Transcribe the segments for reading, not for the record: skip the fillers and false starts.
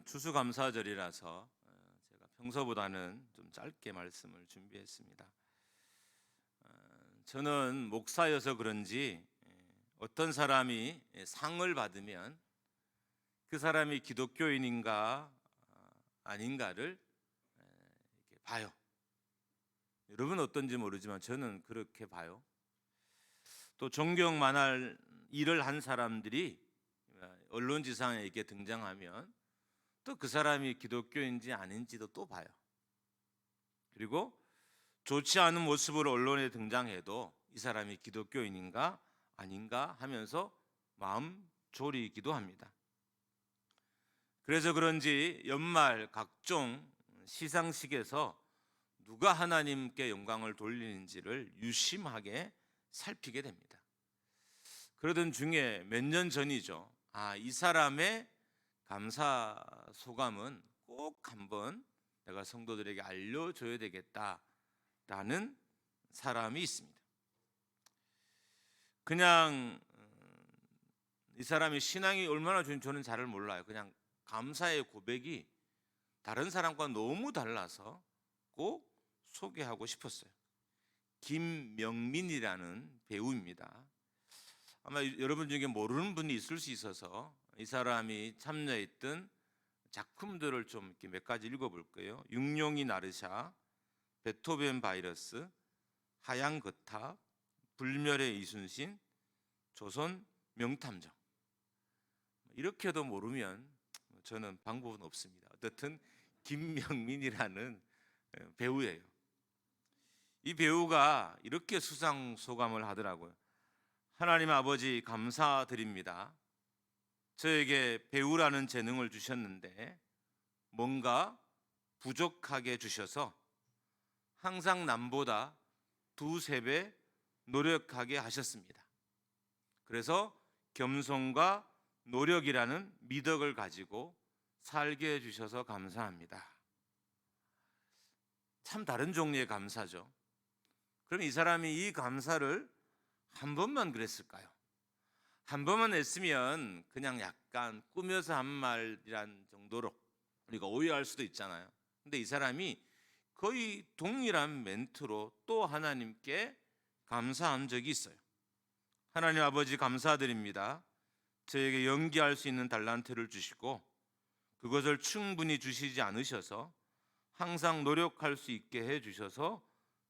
추수감사절이라서 제가 평소보다는 좀 짧게 말씀을 준비했습니다. 저는 목사여서 그런지 어떤 사람이 상을 받으면 그 사람이 기독교인인가 아닌가를 이렇게 봐요. 여러분 어떤지 모르지만 저는 그렇게 봐요. 또 존경만할 일을 한 사람들이 언론지상에 이렇게 등장하면 또 그 사람이 기독교인지 아닌지도 또 봐요. 그리고 좋지 않은 모습으로 언론에 등장해도 이 사람이 기독교인인가 아닌가 하면서 마음 졸이기도 합니다. 그래서 그런지 연말 각종 시상식에서 누가 하나님께 영광을 돌리는지를 유심하게 살피게 됩니다. 그러던 중에 몇 년 전이죠. 이 사람의 감사 소감은 꼭 한번 내가 성도들에게 알려줘야 되겠다라는 사람이 있습니다. 그냥 이 사람이 신앙이 얼마나 좋은지 저는 잘 몰라요. 그냥 감사의 고백이 다른 사람과 너무 달라서 꼭 소개하고 싶었어요. 김명민이라는 배우입니다. 아마 여러분 중에 모르는 분이 있을 수 있어서 이 사람이 참여했던 작품들을 좀 이렇게 몇 가지 읽어볼게요. 육룡이 나르샤, 베토벤 바이러스, 하얀 거탑, 불멸의 이순신, 조선 명탐정. 이렇게도 모르면 저는 방법은 없습니다. 어쨌든 김명민이라는 배우예요. 이 배우가 이렇게 수상 소감을 하더라고요. 하나님 아버지 감사드립니다. 저에게 배우라는 재능을 주셨는데 뭔가 부족하게 주셔서 항상 남보다 두세 배 노력하게 하셨습니다. 그래서 겸손과 노력이라는 미덕을 가지고 살게 해주셔서 감사합니다. 참 다른 종류의 감사죠. 그럼 이 사람이 이 감사를 한 번만 그랬을까요? 한 번만 했으면 그냥 약간 꾸며서 한 말이란 정도로 우리가 오해할 수도 있잖아요. 근데 이 사람이 거의 동일한 멘트로 또 하나님께 감사한 적이 있어요. 하나님 아버지 감사드립니다. 저에게 연기할 수 있는 달란트를 주시고 그것을 충분히 주시지 않으셔서 항상 노력할 수 있게 해주셔서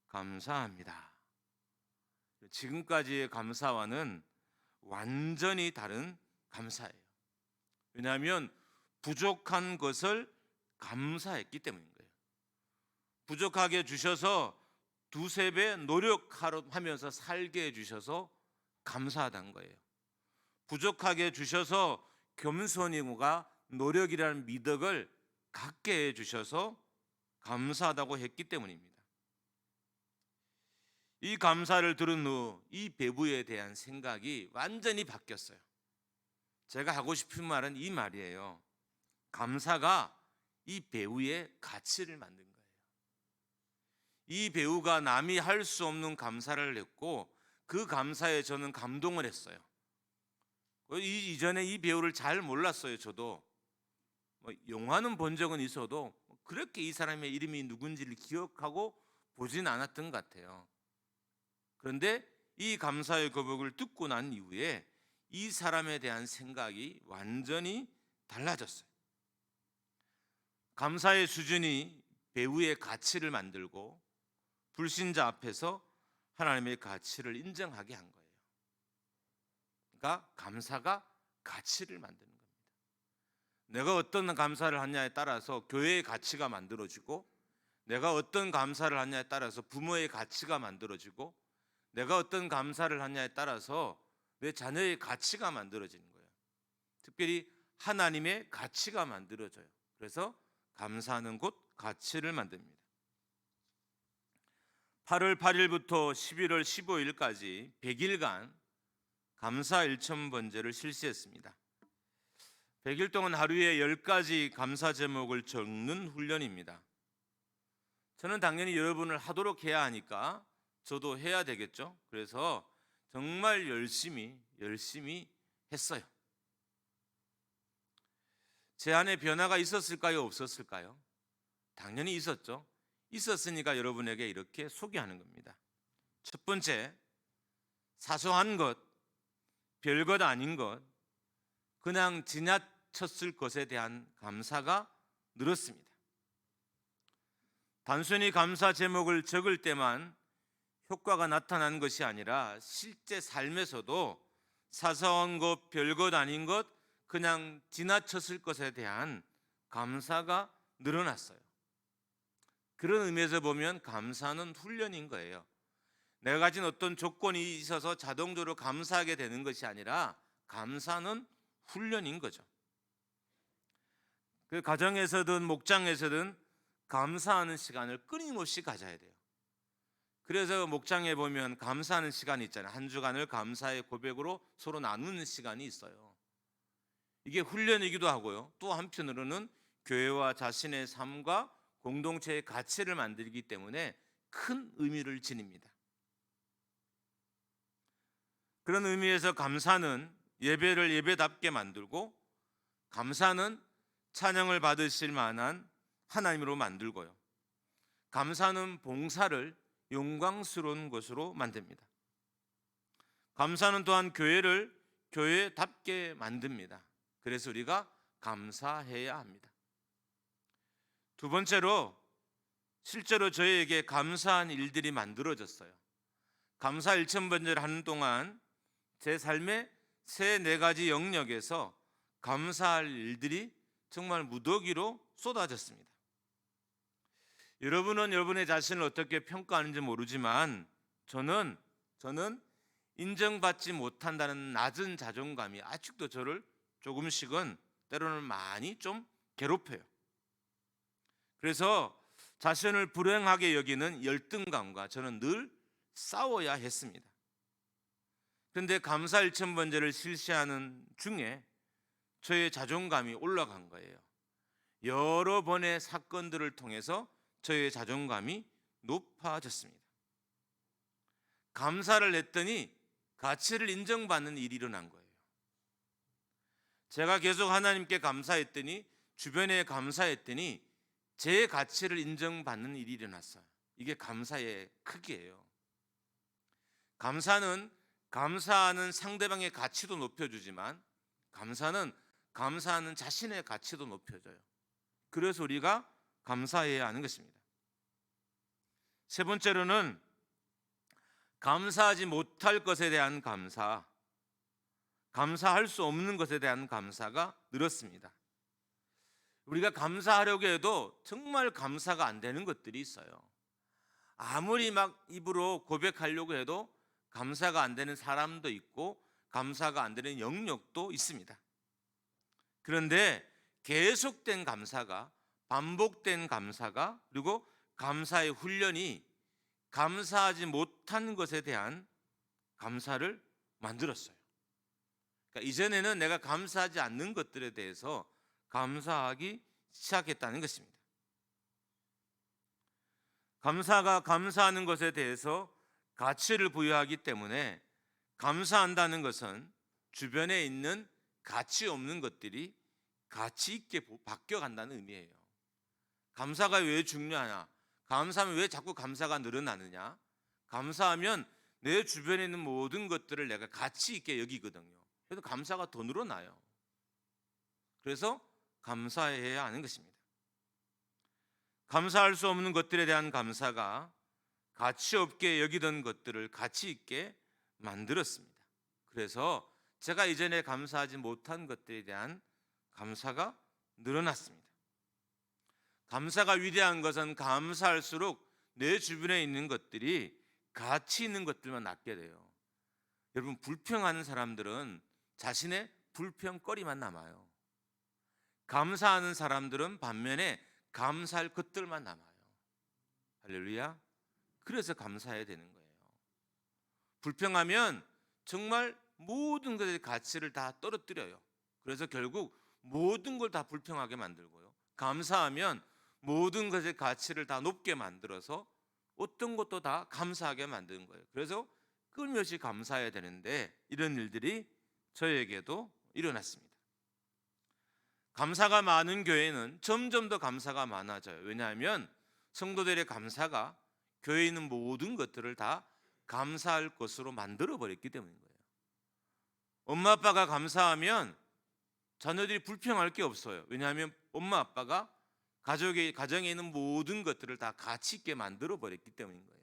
감사합니다. 지금까지의 감사와는 완전히 다른 감사예요. 왜냐하면 부족한 것을 감사했기 때문인 거예요. 부족하게 주셔서 두세 배 노력하면서 살게 해주셔서 감사하다는 거예요. 부족하게 주셔서 겸손이가 노력이라는 미덕을 갖게 해주셔서 감사하다고 했기 때문입니다. 이 감사를 들은 후 이 배우에 대한 생각이 완전히 바뀌었어요. 제가 하고 싶은 말은 이 말이에요. 감사가 이 배우의 가치를 만든 거예요. 이 배우가 남이 할 수 없는 감사를 했고 그 감사에 저는 감동을 했어요. 이전에 이 배우를 잘 몰랐어요. 저도 영화는 본 적은 있어도 그렇게 이 사람의 이름이 누군지를 기억하고 보진 않았던 것 같아요. 그런데 이 감사의 고백을 듣고 난 이후에 이 사람에 대한 생각이 완전히 달라졌어요. 감사의 수준이 배우의 가치를 만들고 불신자 앞에서 하나님의 가치를 인정하게 한 거예요. 그러니까 감사가 가치를 만드는 겁니다. 내가 어떤 감사를 하냐에 따라서 교회의 가치가 만들어지고 내가 어떤 감사를 하냐에 따라서 부모의 가치가 만들어지고 내가 어떤 감사를 하냐에 따라서 내 자녀의 가치가 만들어지는 거예요. 특별히 하나님의 가치가 만들어져요. 그래서 감사하는 곳 가치를 만듭니다. 8월 8일부터 11월 15일까지 100일간 감사 1000번제를 실시했습니다. 100일 동안 하루에 10가지 감사 제목을 적는 훈련입니다. 저는 당연히 여러분을 하도록 해야 하니까 저도 해야 되겠죠. 그래서 정말 열심히 했어요. 제 안에 변화가 있었을까요? 없었을까요? 당연히 있었죠. 있었으니까 여러분에게 이렇게 소개하는 겁니다. 첫 번째, 사소한 것, 별것 아닌 것, 그냥 지나쳤을 것에 대한 감사가 늘었습니다. 단순히 감사 제목을 적을 때만 효과가 나타나는 것이 아니라 실제 삶에서도 사소한 것, 별것 아닌 것, 그냥 지나쳤을 것에 대한 감사가 늘어났어요. 그런 의미에서 보면 감사는 훈련인 거예요. 내가 가진 어떤 조건이 있어서 자동적으로 감사하게 되는 것이 아니라 감사는 훈련인 거죠. 그 가정에서든 목장에서든 감사하는 시간을 끊임없이 가져야 돼요. 그래서 목장에 보면 감사하는 시간이 있잖아요. 한 주간을 감사의 고백으로 서로 나누는 시간이 있어요. 이게 훈련이기도 하고요. 또 한편으로는 교회와 자신의 삶과 공동체의 가치를 만들기 때문에 큰 의미를 지닙니다. 그런 의미에서 감사는 예배를 예배답게 만들고, 감사는 찬양을 받으실 만한 하나님으로 만들고요, 감사는 봉사를 영광스러운 것으로 만듭니다. 감사는 또한 교회를 교회답게 만듭니다. 그래서 우리가 감사해야 합니다. 두 번째로, 실제로 저희에게 감사한 일들이 만들어졌어요. 감사 일천번제를 하는 동안 제 삶의 세 네 가지 영역에서 감사할 일들이 정말 무더기로 쏟아졌습니다. 여러분은 여러분의 자신을 어떻게 평가하는지 모르지만 저는 인정받지 못한다는 낮은 자존감이 아직도 저를 조금씩은, 때로는 많이 좀 괴롭혀요. 그래서 자신을 불행하게 여기는 열등감과 저는 늘 싸워야 했습니다. 그런데 감사 일천번제를 실시하는 중에 저의 자존감이 올라간 거예요. 여러 번의 사건들을 통해서 저의 자존감이 높아졌습니다. 감사를 했더니 가치를 인정받는 일이 일어난 거예요. 제가 계속 하나님께 감사했더니, 주변에 감사했더니 제 가치를 인정받는 일이 일어났어요. 이게 감사의 크기예요. 감사는 감사하는 상대방의 가치도 높여주지만 감사는 감사하는 자신의 가치도 높여줘요. 그래서 우리가 감사해야 하는 것입니다. 세 번째로는 감사하지 못할 것에 대한 감사, 감사할 수 없는 것에 대한 감사가 늘었습니다. 우리가 감사하려고 해도 정말 감사가 안 되는 것들이 있어요. 아무리 막 입으로 고백하려고 해도 감사가 안 되는 사람도 있고 감사가 안 되는 영역도 있습니다. 그런데 계속된 감사가, 반복된 감사가, 그리고 감사의 훈련이 감사하지 못한 것에 대한 감사를 만들었어요. 그러니까 이전에는 내가 감사하지 않는 것들에 대해서 감사하기 시작했다는 것입니다. 감사가 감사하는 것에 대해서 가치를 부여하기 때문에 감사한다는 것은 주변에 있는 가치 없는 것들이 가치 있게 바뀌어간다는 의미예요. 감사가 왜 중요하냐? 감사하면 왜 자꾸 감사가 늘어나느냐? 감사하면 내 주변에 있는 모든 것들을 내가 가치 있게 여기거든요. 그래서 감사가 더 늘어나요. 그래서 감사해야 하는 것입니다. 감사할 수 없는 것들에 대한 감사가 가치 없게 여기던 것들을 가치 있게 만들었습니다. 그래서 제가 이전에 감사하지 못한 것들에 대한 감사가 늘어났습니다. 감사가 위대한 것은 감사할수록 내 주변에 있는 것들이 가치 있는 것들만 낳게 돼요. 여러분, 불평하는 사람들은 자신의 불평거리만 남아요. 감사하는 사람들은 반면에 감사할 것들만 남아요. 할렐루야. 그래서 감사해야 되는 거예요. 불평하면 정말 모든 것의 가치를 다 떨어뜨려요. 그래서 결국 모든 걸 다 불평하게 만들고요, 감사하면 모든 것의 가치를 다 높게 만들어서 어떤 것도 다 감사하게 만드는 거예요. 그래서 끊임없이 감사해야 되는데 이런 일들이 저에게도 일어났습니다. 감사가 많은 교회는 점점 더 감사가 많아져요. 왜냐하면 성도들의 감사가 교회에 있는 모든 것들을 다 감사할 것으로 만들어 버렸기 때문인 거예요. 엄마 아빠가 감사하면 자녀들이 불평할 게 없어요. 왜냐하면 엄마 아빠가 가정에 있는 모든 것들을 다 가치 있게 만들어 버렸기 때문인 거예요.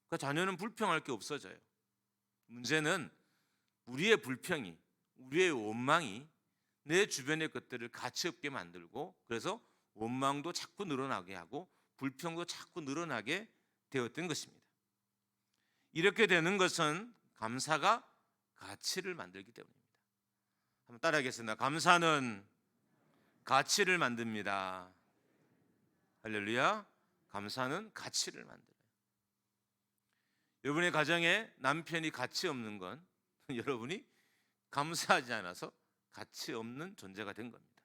그러니까 자녀는 불평할 게 없어져요. 문제는 우리의 불평이, 우리의 원망이 내 주변의 것들을 가치 없게 만들고, 그래서 원망도 자꾸 늘어나게 하고 불평도 자꾸 늘어나게 되었던 것입니다. 이렇게 되는 것은 감사가 가치를 만들기 때문입니다. 한번 따라하겠습니다. 감사는 가치를 만듭니다. 할렐루야. 감사는 가치를 만들어요. 여러분의 가정에 남편이 가치 없는 건 여러분이 감사하지 않아서 가치 없는 존재가 된 겁니다.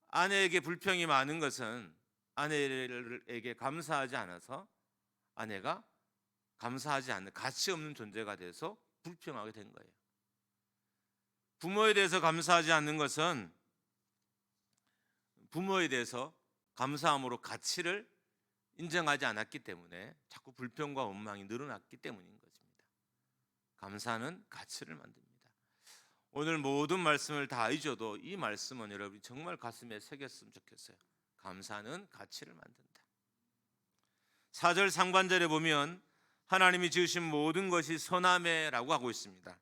아내에게 불평이 많은 것은 아내에게 감사하지 않아서 아내가 감사하지 않는 가치 없는 존재가 돼서 불평하게 된 거예요. 부모에 대해서 감사하지 않는 것은 부모에 대해서 감사함으로 가치를 인정하지 않았기 때문에 자꾸 불평과 원망이 늘어났기 때문인 것입니다. 감사는 가치를 만듭니다. 오늘 모든 말씀을 다 잊어도 이 말씀은 여러분이 정말 가슴에 새겼으면 좋겠어요. 감사는 가치를 만든다. 4절 상반절에 보면 하나님이 지으신 모든 것이 선하매라고 하고 있습니다.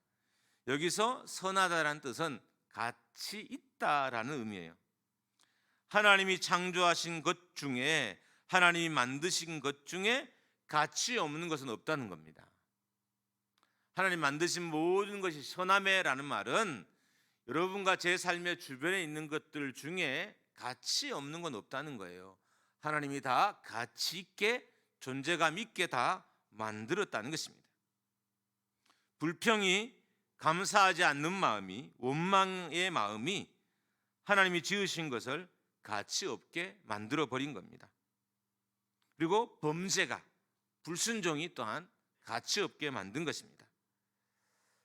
여기서 선하다라는 뜻은 가치 있다라는 의미예요. 하나님이 창조하신 것 중에, 하나님이 만드신 것 중에 가치 없는 것은 없다는 겁니다. 하나님 만드신 모든 것이 선하매라는 말은 여러분과 제 삶의 주변에 있는 것들 중에 가치 없는 건 없다는 거예요. 하나님이 다 가치 있게, 존재감 있게 다 만들었다는 것입니다. 불평이, 감사하지 않는 마음이, 원망의 마음이 하나님이 지으신 것을 가치 없게 만들어 버린 겁니다. 그리고 범죄가, 불순종이 또한 가치 없게 만든 것입니다.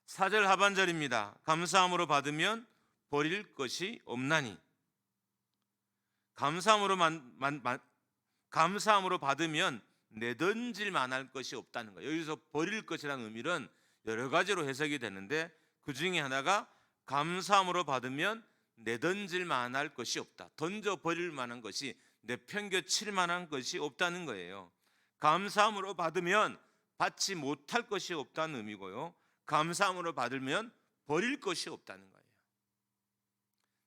4절 하반절입니다. 감사함으로 받으면 버릴 것이 없나니. 감사함으로 받으면 내던질 만할 것이 없다는 거예요. 여기서 버릴 것이라는 의미는 여러 가지로 해석이 되는데, 그 중에 하나가 감사함으로 받으면 내던질 만할 것이 없다. 던져 버릴 만한 것이, 내팽겨칠 만한 것이 없다는 거예요. 감사함으로 받으면 받지 못할 것이 없다는 의미고요. 감사함으로 받으면 버릴 것이 없다는 거예요.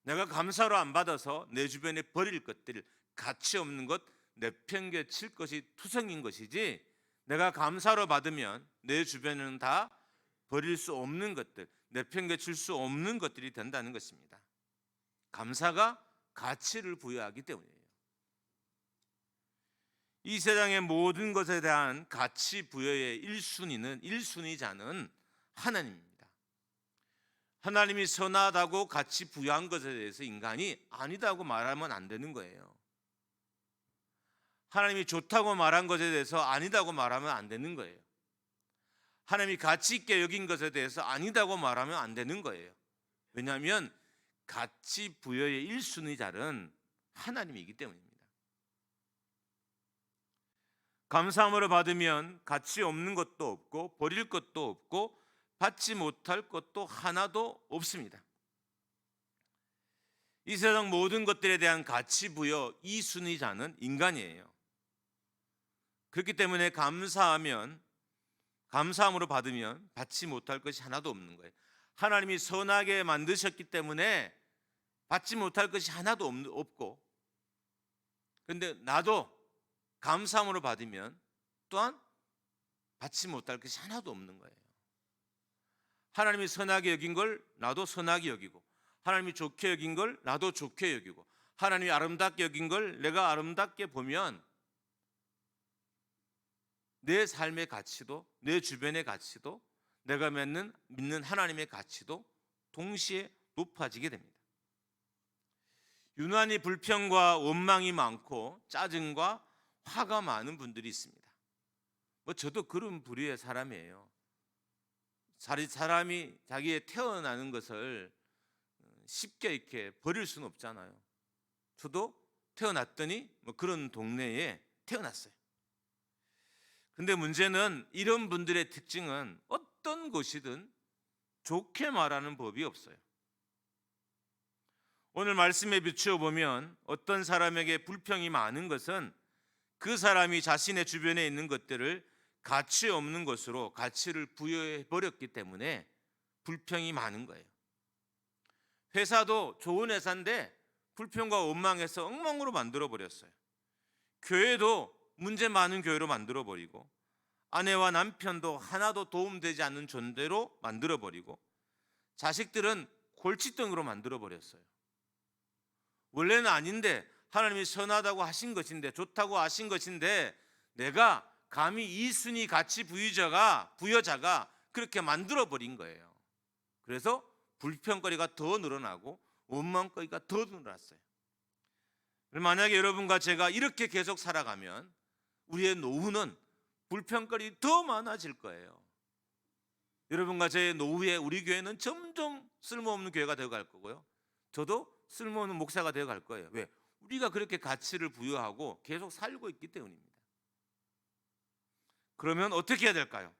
내가 감사로 안 받아서 내 주변에 버릴 것들, 가치 없는 것, 내팽겨칠 것이 투성인 것이지, 내가 감사로 받으면 내 주변에는 다 버릴 수 없는 것들, 내팽겨칠 수 없는 것들이 된다는 것입니다. 감사가 가치를 부여하기 때문이에요. 이 세상의 모든 것에 대한 가치 부여의 1순위자는 하나님입니다. 하나님이 선하다고 가치 부여한 것에 대해서 인간이 아니다고 말하면 안 되는 거예요. 하나님이 좋다고 말한 것에 대해서 아니다고 말하면 안 되는 거예요. 하나님이 가치 있게 여긴 것에 대해서 아니다고 말하면 안 되는 거예요. 왜냐하면 가치 부여의 1순위자는 하나님이기 때문입니다. 감사함으로 받으면 가치 없는 것도 없고 버릴 것도 없고 받지 못할 것도 하나도 없습니다. 이 세상 모든 것들에 대한 가치 부여 2순위자는 인간이에요. 그렇기 때문에 감사함으로 받으면 받지 못할 것이 하나도 없는 거예요. 하나님이 선하게 만드셨기 때문에 받지 못할 것이 하나도 없고, 그런데 나도 감사함으로 받으면 또한 받지 못할 것이 하나도 없는 거예요. 하나님이 선하게 여긴 걸 나도 선하게 여기고, 하나님이 좋게 여긴 걸 나도 좋게 여기고, 하나님이 아름답게 여긴 걸 내가 아름답게 보면 내 삶의 가치도, 내 주변의 가치도, 내가 믿는 하나님의 가치도 동시에 높아지게 됩니다. 유난히 불평과 원망이 많고 짜증과 화가 많은 분들이 있습니다. 저도 그런 부류의 사람이에요. 사람이 자기의 태어나는 것을 쉽게 이렇게 버릴 수는 없잖아요. 저도 태어났더니 뭐 그런 동네에 태어났어요. 근데 문제는 이런 분들의 특징은 어떤 것이든 좋게 말하는 법이 없어요. 오늘 말씀에 비추어 보면 어떤 사람에게 불평이 많은 것은 그 사람이 자신의 주변에 있는 것들을 가치 없는 것으로 가치를 부여해 버렸기 때문에 불평이 많은 거예요. 회사도 좋은 회사인데 불평과 원망해서 엉망으로 만들어 버렸어요. 교회도 문제 많은 교회로 만들어 버리고, 아내와 남편도 하나도 도움되지 않는 존재로 만들어 버리고, 자식들은 골칫덩이로 만들어 버렸어요. 원래는 아닌데, 하나님이 선하다고 하신 것인데, 좋다고 하신 것인데, 내가 감히 이 순위 가치 부여자가 그렇게 만들어 버린 거예요. 그래서 불평거리가 더 늘어나고 원망거리가 더 늘어났어요. 만약에 여러분과 제가 이렇게 계속 살아가면 우리의 노후는 불평거리 더 많아질 거예요. 여러분과 제 노후에 우리 교회는 점점 쓸모없는 교회가 되어갈 거고요, 저도 쓸모없는 목사가 되어갈 거예요. 왜? 우리가 그렇게 가치를 부여하고 계속 살고 있기 때문입니다. 그러면 어떻게 해야 될까요?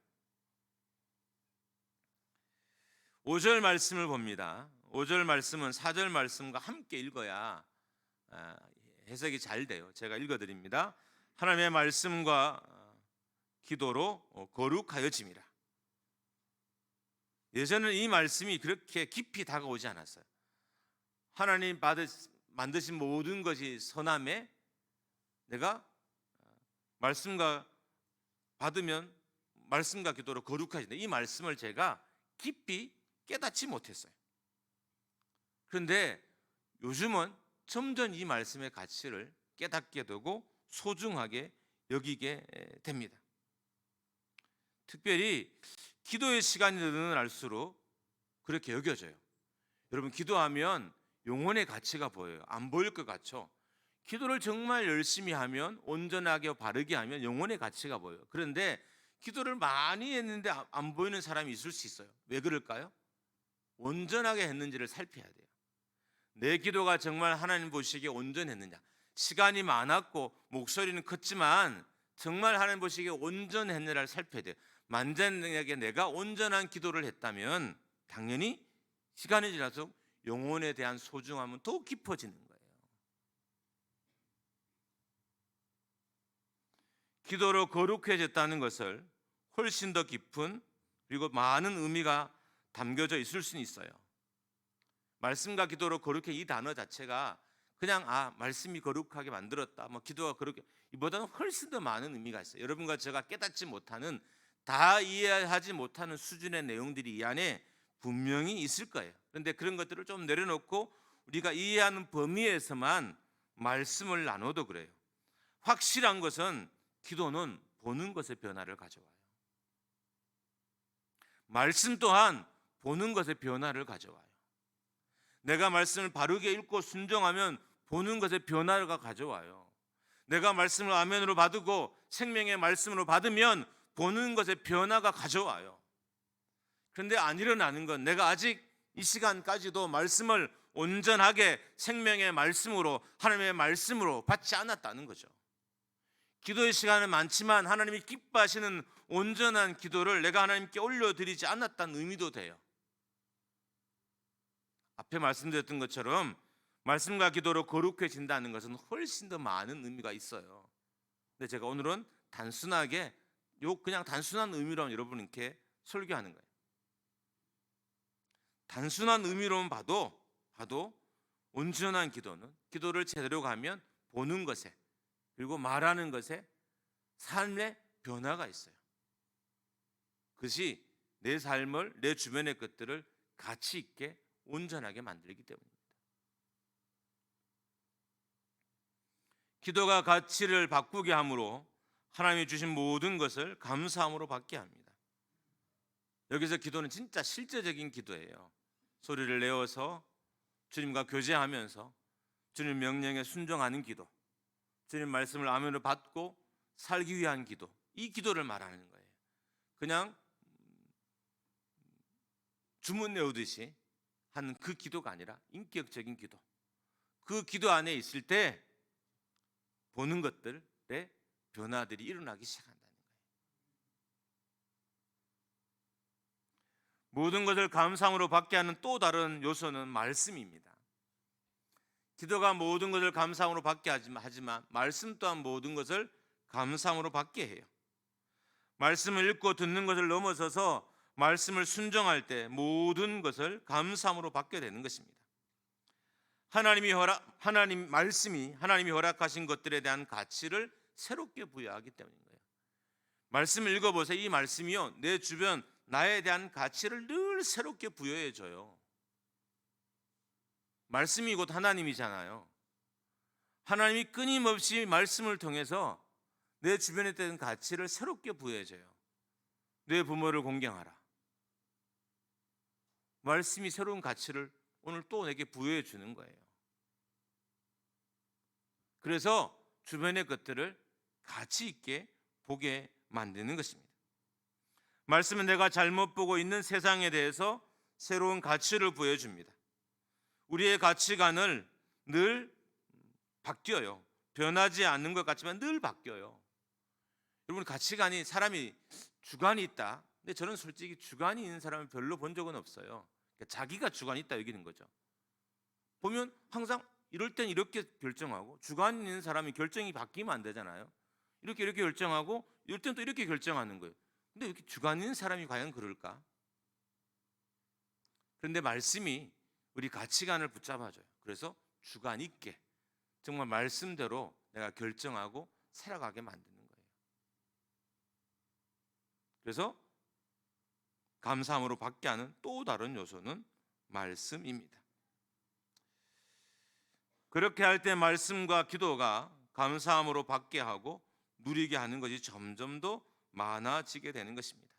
5절 말씀을 봅니다. 5절 말씀은 4절 말씀과 함께 읽어야 해석이 잘 돼요. 제가 읽어드립니다. 하나님의 말씀과 기도로 거룩하여짐이라. 예전에는 이 말씀이 그렇게 깊이 다가오지 않았어요. 하나님 만드신 모든 것이 선함에 내가 말씀과 받으면 말씀과 기도로 거룩하신다, 이 말씀을 제가 깊이 깨닫지 못했어요. 그런데 요즘은 점점 이 말씀의 가치를 깨닫게 되고 소중하게 여기게 됩니다. 특별히 기도의 시간이 늘어날수록 그렇게 여겨져요. 여러분, 기도하면 영혼의 가치가 보여요. 안 보일 것 같죠? 기도를 정말 열심히 하면, 온전하게 바르게 하면 영혼의 가치가 보여요. 그런데 기도를 많이 했는데 안 보이는 사람이 있을 수 있어요. 왜 그럴까요? 온전하게 했는지를 살펴야 돼요. 내 기도가 정말 하나님 보시기에 온전했느냐, 시간이 많았고 목소리는 컸지만 정말 하나님 보시기에 온전했느냐를 살펴야 돼요. 만약에 내가 온전한 기도를 했다면 당연히 시간이 지날수록 영혼에 대한 소중함은 더욱 깊어지는 거예요. 기도로 거룩해졌다는 것을 훨씬 더 깊은 그리고 많은 의미가 담겨져 있을 수는 있어요. 말씀과 기도로 거룩해, 이 단어 자체가 그냥 말씀이 거룩하게 만들었다, 뭐 기도가 거룩해, 이보다는 훨씬 더 많은 의미가 있어요. 여러분과 제가 깨닫지 못하는, 다 이해하지 못하는 수준의 내용들이 이 안에 분명히 있을 거예요. 그런데 그런 것들을 좀 내려놓고 우리가 이해하는 범위에서만 말씀을 나눠도 그래요. 확실한 것은 기도는 보는 것의 변화를 가져와요. 말씀 또한 보는 것의 변화를 가져와요. 내가 말씀을 바르게 읽고 순종하면 보는 것의 변화가 가져와요. 내가 말씀을 아멘으로 받고 생명의 말씀으로 받으면 보는 것의 변화가 가져와요. 그런데 안 일어나는 건 내가 아직 이 시간까지도 말씀을 온전하게 생명의 말씀으로, 하나님의 말씀으로 받지 않았다는 거죠. 기도의 시간은 많지만 하나님이 기뻐하시는 온전한 기도를 내가 하나님께 올려드리지 않았다는 의미도 돼요. 앞에 말씀드렸던 것처럼 말씀과 기도로 거룩해진다는 것은 훨씬 더 많은 의미가 있어요. 근데 제가 오늘은 단순하게 그냥 단순한 의미로 여러분께 설교하는 거예요. 단순한 의미로만 봐도 온전한 기도는, 기도를 제대로 가면 보는 것에 그리고 말하는 것에 삶의 변화가 있어요. 그것이 내 삶을, 내 주변의 것들을 가치 있게 온전하게 만들기 때문입니다. 기도가 가치를 바꾸게 함으로 하나님이 주신 모든 것을 감사함으로 받게 합니다. 여기서 기도는 진짜 실제적인 기도예요. 소리를 내어서 주님과 교제하면서 주님 명령에 순종하는 기도, 주님 말씀을 아멘으로 받고 살기 위한 기도, 이 기도를 말하는 거예요. 그냥 주문 외우듯이 하는 그 기도가 아니라 인격적인 기도. 그 기도 안에 있을 때 보는 것들의 변화들이 일어나기 시작한다는 거예요. 모든 것을 감사함으로 받게 하는 또 다른 요소는 말씀입니다. 기도가 모든 것을 감사함으로 받게 하지만 말씀 또한 모든 것을 감사함으로 받게 해요. 말씀을 읽고 듣는 것을 넘어서서 말씀을 순종할 때 모든 것을 감사함으로 받게 되는 것입니다. 말씀이 하나님이 허락하신 것들에 대한 가치를 새롭게 부여하기 때문인 거예요. 말씀을 읽어보세요. 이 말씀이요, 내 주변 나에 대한 가치를 늘 새롭게 부여해 줘요. 말씀이 곧 하나님이잖아요. 하나님이 끊임없이 말씀을 통해서 내 주변에 대한 가치를 새롭게 부여해 줘요. 내 부모를 공경하라. 말씀이 새로운 가치를 오늘 또 내게 부여해 주는 거예요. 그래서 주변의 것들을 가치 있게 보게 만드는 것입니다. 말씀은 내가 잘못 보고 있는 세상에 대해서 새로운 가치를 부여줍니다. 우리의 가치관을 늘 바뀌어요. 변하지 않는 것 같지만 늘 바뀌어요. 여러분, 가치관이, 사람이 주관이 있다. 근데 저는 솔직히 주관이 있는 사람을 별로 본 적은 없어요. 그러니까 자기가 주관이 있다 여기는 거죠. 보면 항상 이럴 땐 이렇게 결정하고, 주관 있는 사람이 결정이 바뀌면 안 되잖아요. 이렇게 결정하고 이럴 땐 또 이렇게 결정하는 거예요. 근데 이렇게 주관 있는 사람이 과연 그럴까? 그런데 말씀이 우리 가치관을 붙잡아줘요. 그래서 주관 있게 정말 말씀대로 내가 결정하고 살아가게 만드는 거예요. 그래서 감사함으로 받게 하는 또 다른 요소는 말씀입니다. 그렇게 할 때 말씀과 기도가 감사함으로 받게 하고 누리게 하는 것이 점점 더 많아지게 되는 것입니다.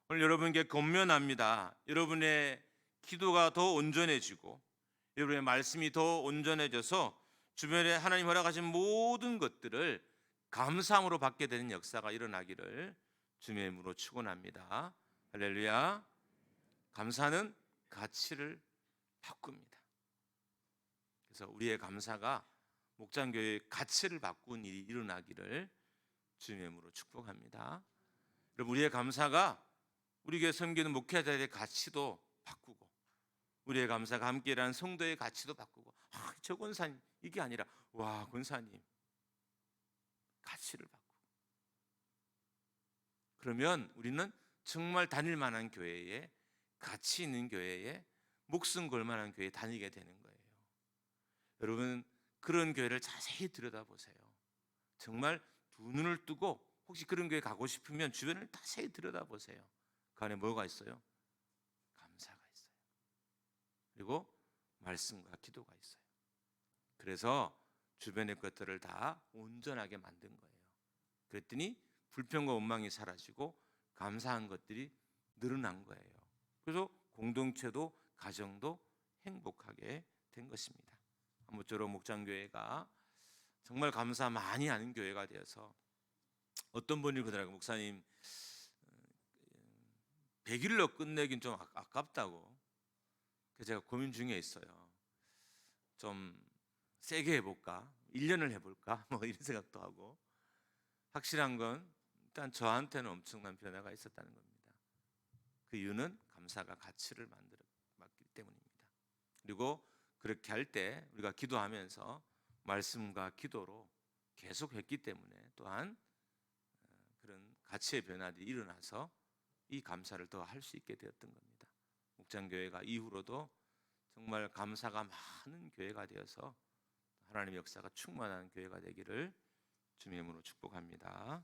오늘 여러분께 권면합니다. 여러분의 기도가 더 온전해지고 여러분의 말씀이 더 온전해져서 주변에 하나님 허락하신 모든 것들을 감사함으로 받게 되는 역사가 일어나기를 주님의 이름으로 축원합니다. 할렐루야. 감사는 가치를 바꿉니다. 그래서 우리의 감사가 목장교회의 가치를 바꾼 일이 일어나기를 주님의 이름으로 축복합니다. 여러분, 우리의 감사가 우리 교회 섬기는 목회자들의 가치도 바꾸고, 우리의 감사가 함께 일하는 성도의 가치도 바꾸고, 저 권사님 이게 아니라 와, 권사님 가치를 바꾸고, 그러면 우리는 정말 다닐 만한 교회에, 가치 있는 교회에, 목숨 걸 만한 교회에 다니게 되는 거예요. 여러분, 그런 교회를 자세히 들여다보세요. 정말 두 눈을 뜨고 혹시 그런 교회 가고 싶으면 주변을 자세히 들여다보세요. 그 안에 뭐가 있어요? 감사가 있어요. 그리고 말씀과 기도가 있어요. 그래서 주변의 것들을 다 온전하게 만든 거예요. 그랬더니 불평과 원망이 사라지고 감사한 것들이 늘어난 거예요. 그래서 공동체도 가정도 행복하게 된 것입니다. 아무쪼록 목장교회가 정말 감사 많이 하는 교회가 되어서, 어떤 분이 그러더라고요. 목사님 100일로 끝내긴 좀 아깝다고. 그래서 제가 고민 중에 있어요. 좀 세게 해볼까? 1년을 해볼까? 뭐 이런 생각도 하고. 확실한 건 일단 저한테는 엄청난 변화가 있었다는 겁니다. 그 이유는 감사가 가치를 만들었기 때문입니다. 그리고 그렇게 할 때 우리가 기도하면서 말씀과 기도로 계속 했기 때문에 또한 그런 가치의 변화들이 일어나서 이 감사를 더 할 수 있게 되었던 겁니다. 목장교회가 이후로도 정말 감사가 많은 교회가 되어서 하나님의 역사가 충만한 교회가 되기를 주님의 이름으로 축복합니다.